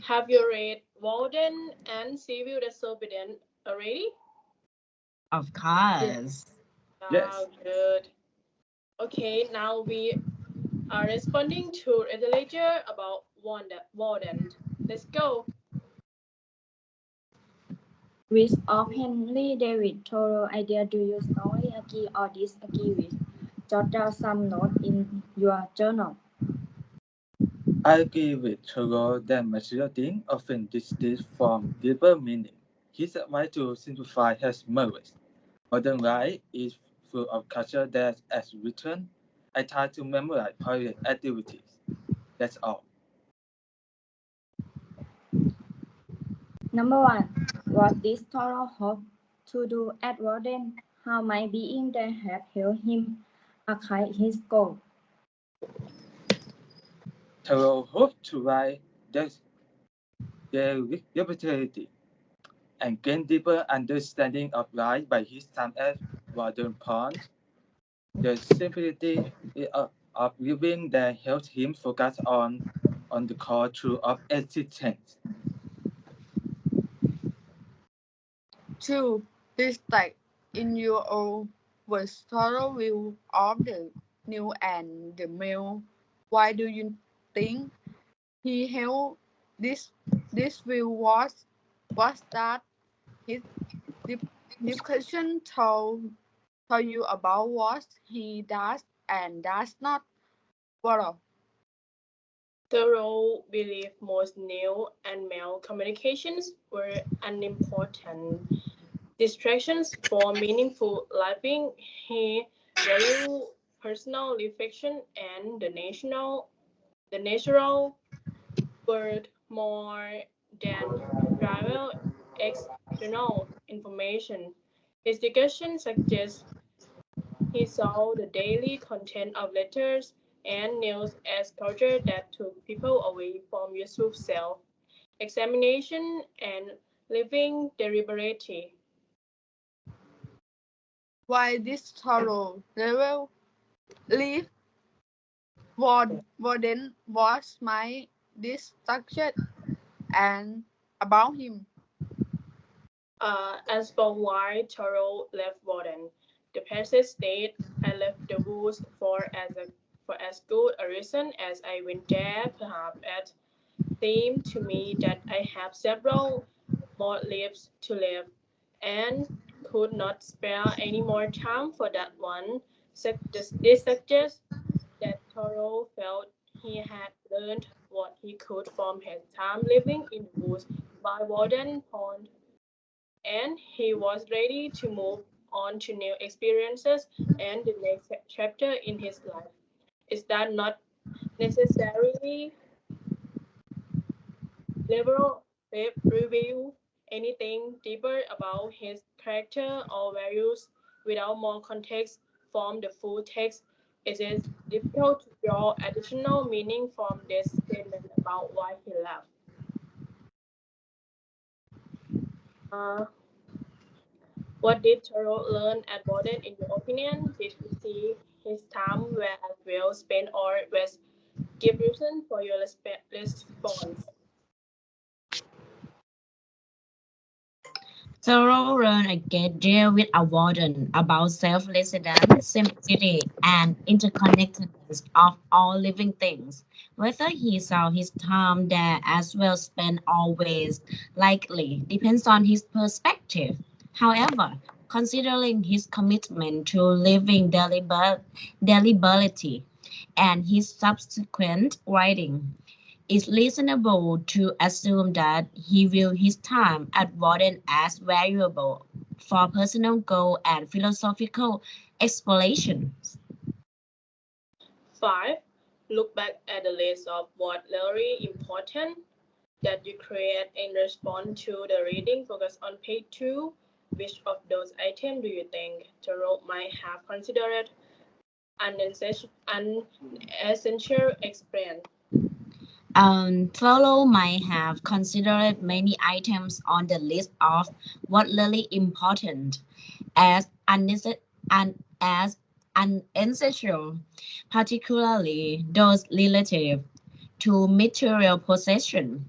Have you read Walden and Civil Disobedience already? Of Yes. course. Ah, Yes. good. Okay, now we are responding to a ledger about Walden. Let's go. Which of Henry David Thoreau idea do you strongly agree or disagree with? Jot down some notes in your journal. I agree with Thoreau that material things often distinct from deeper meaning. His advice to simplify has merit. Modern life is full of culture that, as written, I try to memorize private activities. That's all. Number one, what did Thoreau hope to do at Walden? How might being there have helped him achieve his goal? Thoreau hoped to write their reputation and gain deeper understanding of life by his time at Walden Pond. The simplicity of living there helped him focus on the core truth of existence. 2. Dissect in your own words thorough view of the new and the male. Why do you think he held this this view was that his deep, discussion told you about what he does and does not follow. Thoreau believed most new and male communications were unimportant distractions for meaningful living. He valued personal reflection and the natural world more than trivial external information. His discussion suggests he saw the daily content of letters and news as culture that took people away from useful self-examination and living deliberately. Why this thorough level leave Warden was my this structured and about him. As for why Thoreau left Walden, the passage states, "I left the woods for as good a reason as I went there. Perhaps it seemed to me that I have several more lives to live, and could not spare any more time for that one." This suggests that Thoreau felt he had learned what he could from his time living in the woods by Walden Pond, and he was ready to move on to new experiences and the next chapter in his life. Is that not necessarily liberal reveal anything deeper about his character or values without more context from the full text? It is difficult to draw additional meaning from this statement about why he left. Uh, what did Thoreau learn at Borden in your opinion? Did he see his time were as well spent or was give reason for your response? Thoreau learned a great deal with a warden about self-residence, simplicity, and interconnectedness of all living things. Whether he saw his time there as well spent always likely depends on his perspective. However, considering his commitment to living deliberately and his subsequent writing, it's reasonable to assume that he viewed his time at Warden as valuable for personal goal and philosophical explorations. 5. Look back at the list of what really important that you create in response to the reading. Focus on page 2. Which of those items do you think Thoreau might have considered unessential experience? Thoreau might have considered many items on the list of what really important as as unessential, particularly those relative to material possession,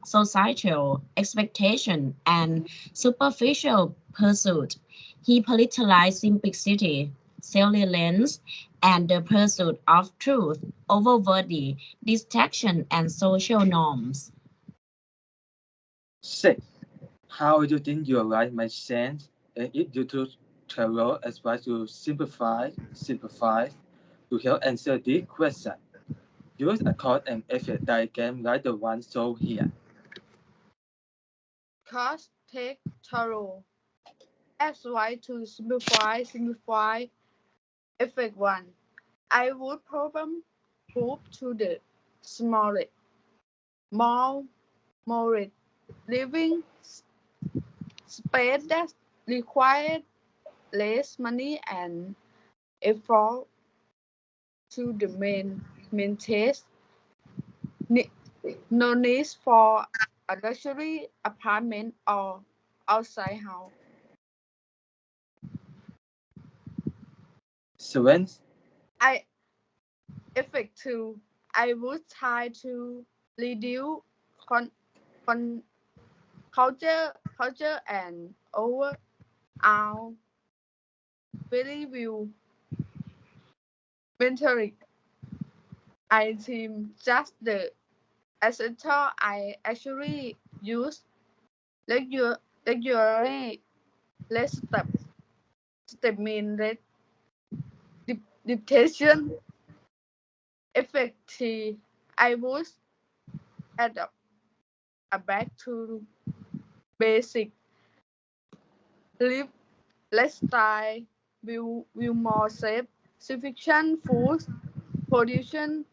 societal expectation and superficial pursuit. He politicized simplicity, self-reliance, and the pursuit of truth over worthy distraction and social norms. 6. How do you think your life might change if you took Thoreau advice to simplify to help answer this question? Use a cause and effect diagram like the one shown here. Cause take thorough. As why to simplify. Effect 1. I would problem group to the smallest, more living space that required less money and effort to the main task. No need for a luxury apartment or outside house. 7. I effect 2. I would try to reduce con, con, culture and overall very view mentoring. I team just the essential I actually use regularly less step mean that dictation effective. I would adapt back to basic live lifestyle will more safe sufficient food production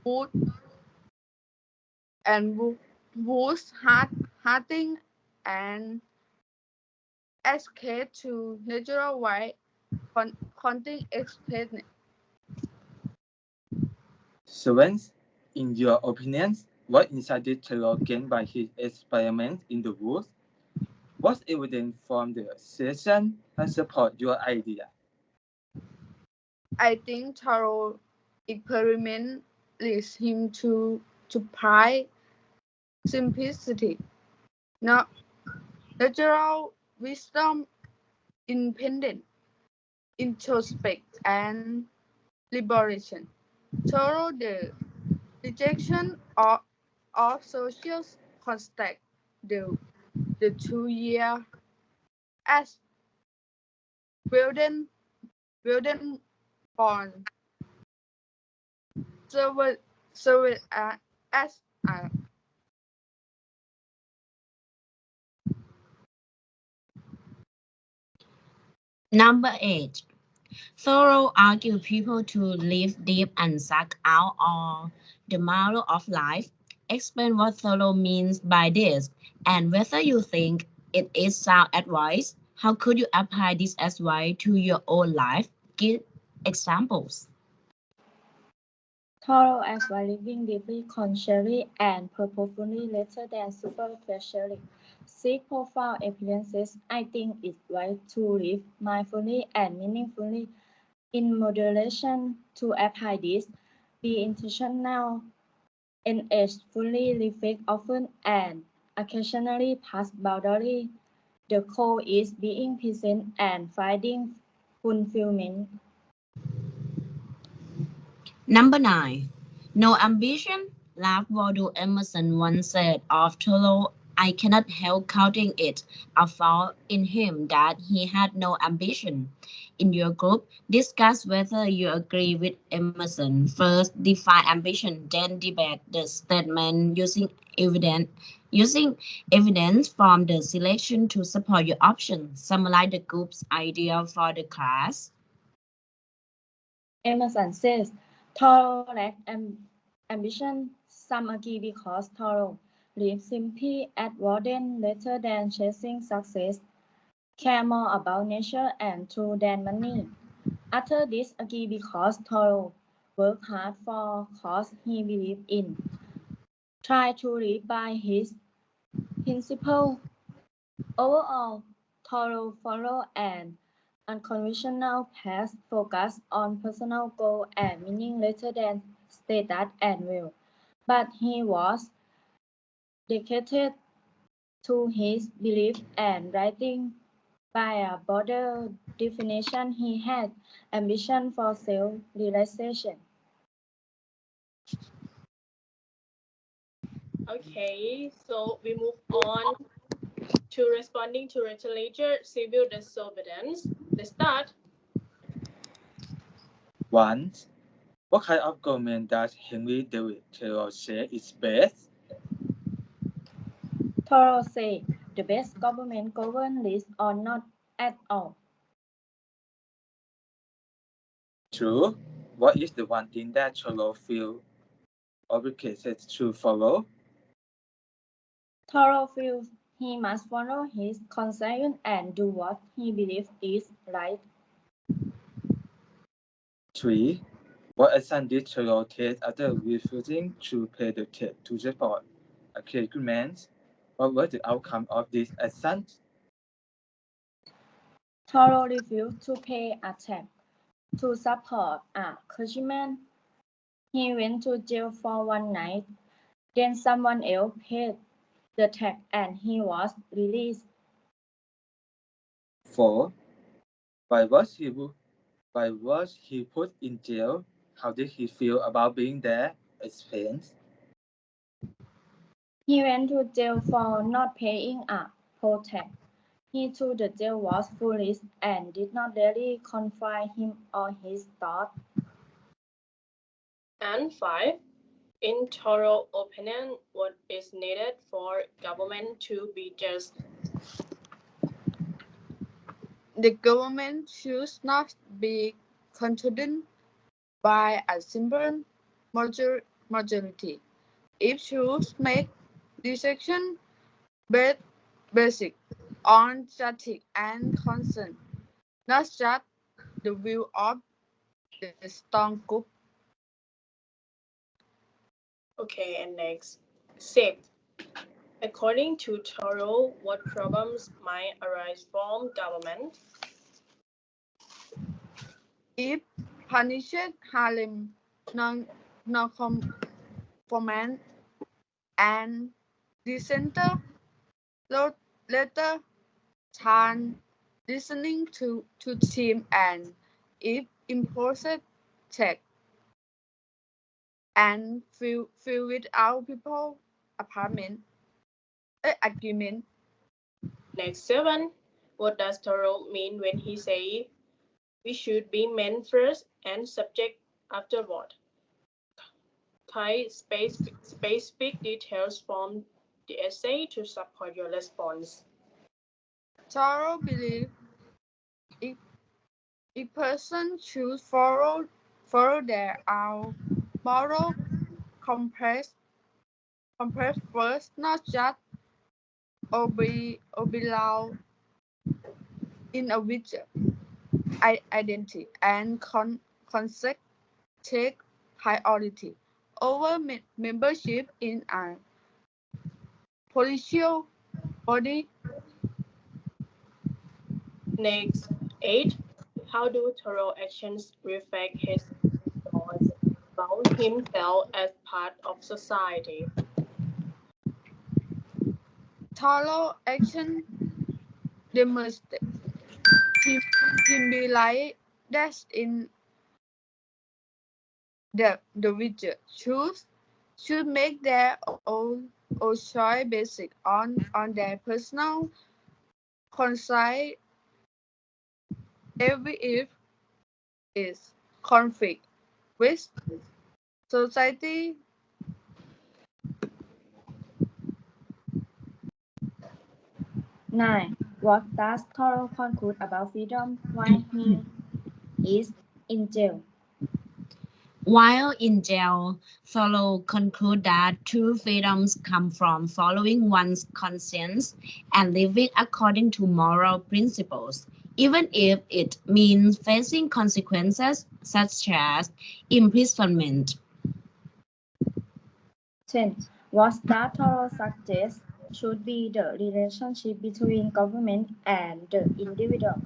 food and boost hearting and escape to natural way content explain. 7. In your opinion, what insight did Thoreau gain by his experiments in the woods? What evidence from the session has support your idea? I think thorough experiment leads him to pride simplicity, not natural wisdom, independent, introspect, and liberation. Thorough the rejection of social contact, the 2 year as Walden born served as a Number 8. Thoreau argued people to live deep and suck out all the marrow of life. Explain what Thoreau means by this and whether you think it is sound advice. How could you apply this advice to your own life? Give examples. Thorough as by living deeply consciously and purposefully rather than superficially. Seek profound experiences. I think it's wise to live mindfully and meaningfully in moderation to apply this. Be intentional, engage fully, reflect often, and occasionally pass boundary. The goal is being present and finding fulfillment. Number 9. No ambition? Ralph Waldo Emerson once said of Thoreau, I cannot help counting it a fault in him that he had no ambition. In your group, discuss whether you agree with Emerson. First, define ambition, then debate the statement using evidence from the selection to support your option. Summarize the group's idea for the class. Emerson says, Thoreau lacked ambition. Some agree because Thoreau lived simply at Walden rather than chasing success, care more about nature and truth than money. Others disagree because Thoreau worked hard for cause he believed in, tried to live by his principles. Overall, Thoreau followed an unconventional path focused on personal goal and meaning rather than status and will. But he was dedicated to his belief and writing. By a broader definition, he had ambition for self-realization. Okay, so we move on to responding to retaliatory civil disobedience. Let's start. 1. What kind of government does Henry David Thoreau say is best? Thoreau said, the best government governs least or not at all. True. What is the one thing that Thoreau feels obligated to follow? Thoreau feels he must follow his conscience and do what he believes is right. 3. What action did Thoreau take after refusing to pay the tax to support a clergyman? What was the outcome of this action? Thoreau refused to pay a tax to support a clergyman. He went to jail for one night. Then someone else paid the tax and he was released. 4. Why was he put in jail? How did he feel about being there? Explains. He went to jail for not paying a poll tax. He thought the jail was foolish and did not really confine him or his thoughts. And 5. In Thoreau's opinion, what is needed for government to be just? The government should not be controlled by a simple majority. It should make decisions basic on justice and concern, not just the view of the strong group. Okay, and next. 6. According to Thoreau, what problems might arise from government? If punished harm non-conformance and dissenter later turn listening to team and if imposed check and fill without people argument. Next 7. What does Thoreau mean when he says we should be men first and subject afterward? Type specific details from the essay to support your response. Thoreau believe a person should follow their own moral compass first, not just obey law in a which identity and concept take priority over membership in a political body. Next 8. How do Thoreau actions reflect his thoughts about himself as part of society? Thoreau action demonstrate him be like that in the region should make their own choice basic on their personal conscience every if is conflict with society. 9. What does Thoreau conclude about freedom while he is in jail? While in jail, Thoreau concluded that true freedoms come from following one's conscience and living according to moral principles, even if it means facing consequences such as imprisonment. 10. What does Thoreau suggest should be the relationship between government and the individual?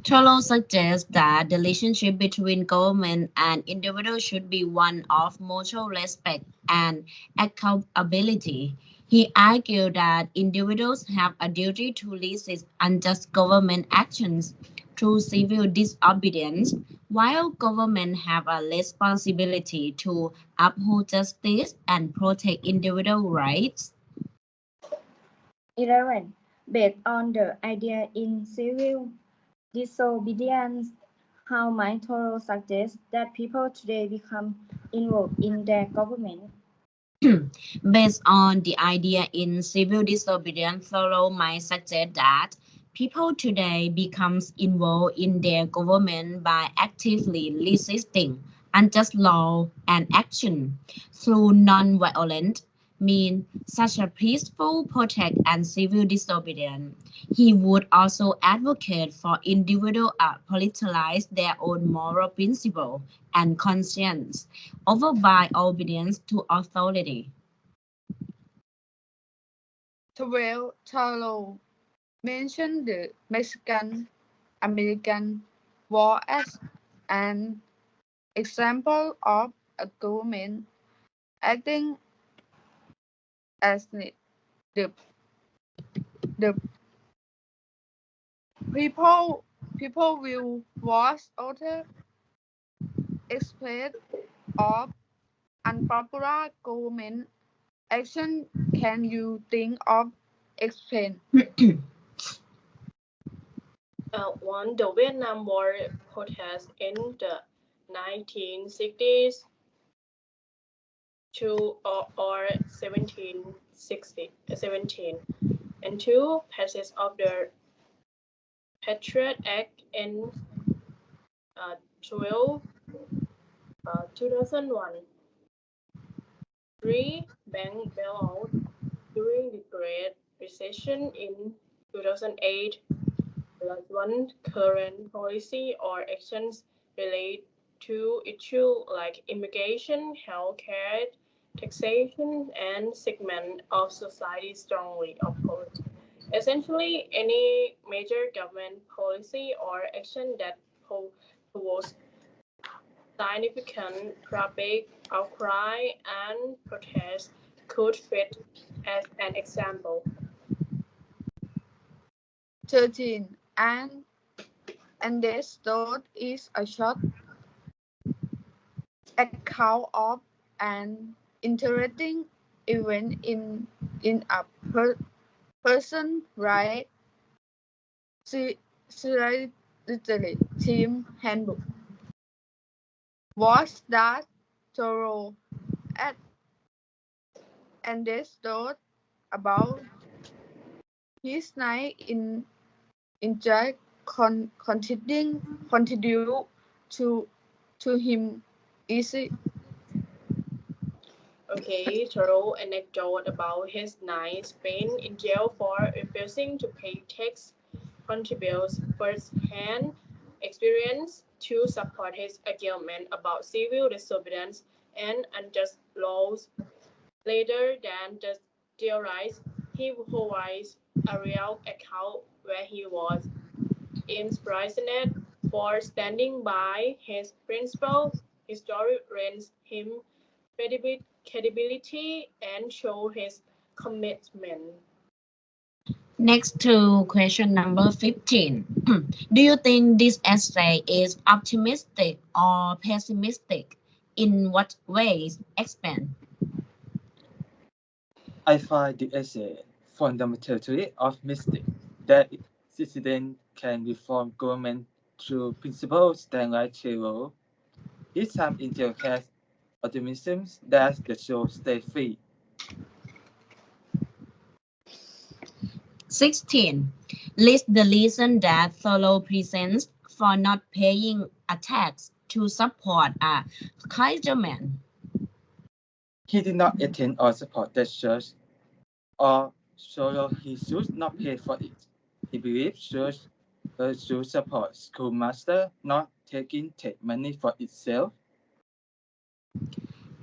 Thoreau suggests that the relationship between government and individuals should be one of mutual respect and accountability. He argued that individuals have a duty to resist unjust government actions through civil disobedience, while government have a responsibility to uphold justice and protect individual rights. 11. Based on the idea in civil disobedience, how might Thoreau suggest that people today become involved in their government? Based on the idea in civil disobedience, Thoreau might suggest that people today becomes involved in their government by actively resisting unjust law and action through non-violent means such as peaceful protest and civil disobedience. He would also advocate for individuals to politicize their own moral principle and conscience over by obedience to authority. 12. Thoreau mentioned the Mexican-American War as an example of a government acting as the the people will was other aspect of unpopular government action can you think of explain? One, the Vietnam War protests in the 1960s or 17, and two, passage of the Patriot Act in 2001. 3. Bank bailout during the Great Recession in 2008. Plus 1. Current policy or actions relate to issues like immigration, healthcare, taxation, and segment of society strongly opposed. Essentially, any major government policy or action that provokes significant public outcry and protest could fit as an example. 13. And this thought is a short account of an interesting event in a person right literally team handbook. Was that Thoreau at and this thought about his night in jail continue to him easy. Okay, Thoreau anecdote about his night spent in jail for refusing to pay tax contributes first-hand experience to support his argument about civil disobedience and unjust laws. Later than just theorize, he provides a real account where he was imprisoned for standing by his principle. His story rents him credibility and show his commitment. Next to question number 15. Do you think this essay is optimistic or pessimistic? In what ways? Expand. I find the essay fundamentally optimistic that citizens can reform government through principles that like Thoreau. His time in jail has optimism that the show stay free. 16. List the reason that Thoreau presents for not paying a tax to support a clergyman. He did not attend or support the church, or so he should not pay for it. He believed church should support schoolmaster, not take money for itself.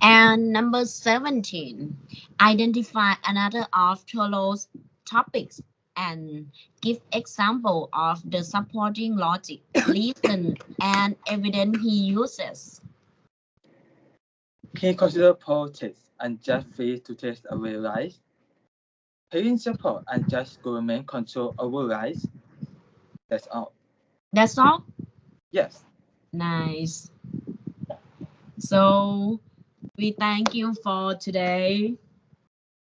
And number 17. Identify another of Thoreau's topics and give example of the supporting logic, reason, and evidence he uses. He considers politics and just free to take away rights. Principle and just government control over rights. That's all. That's all? Yes. Nice. So we thank you for today.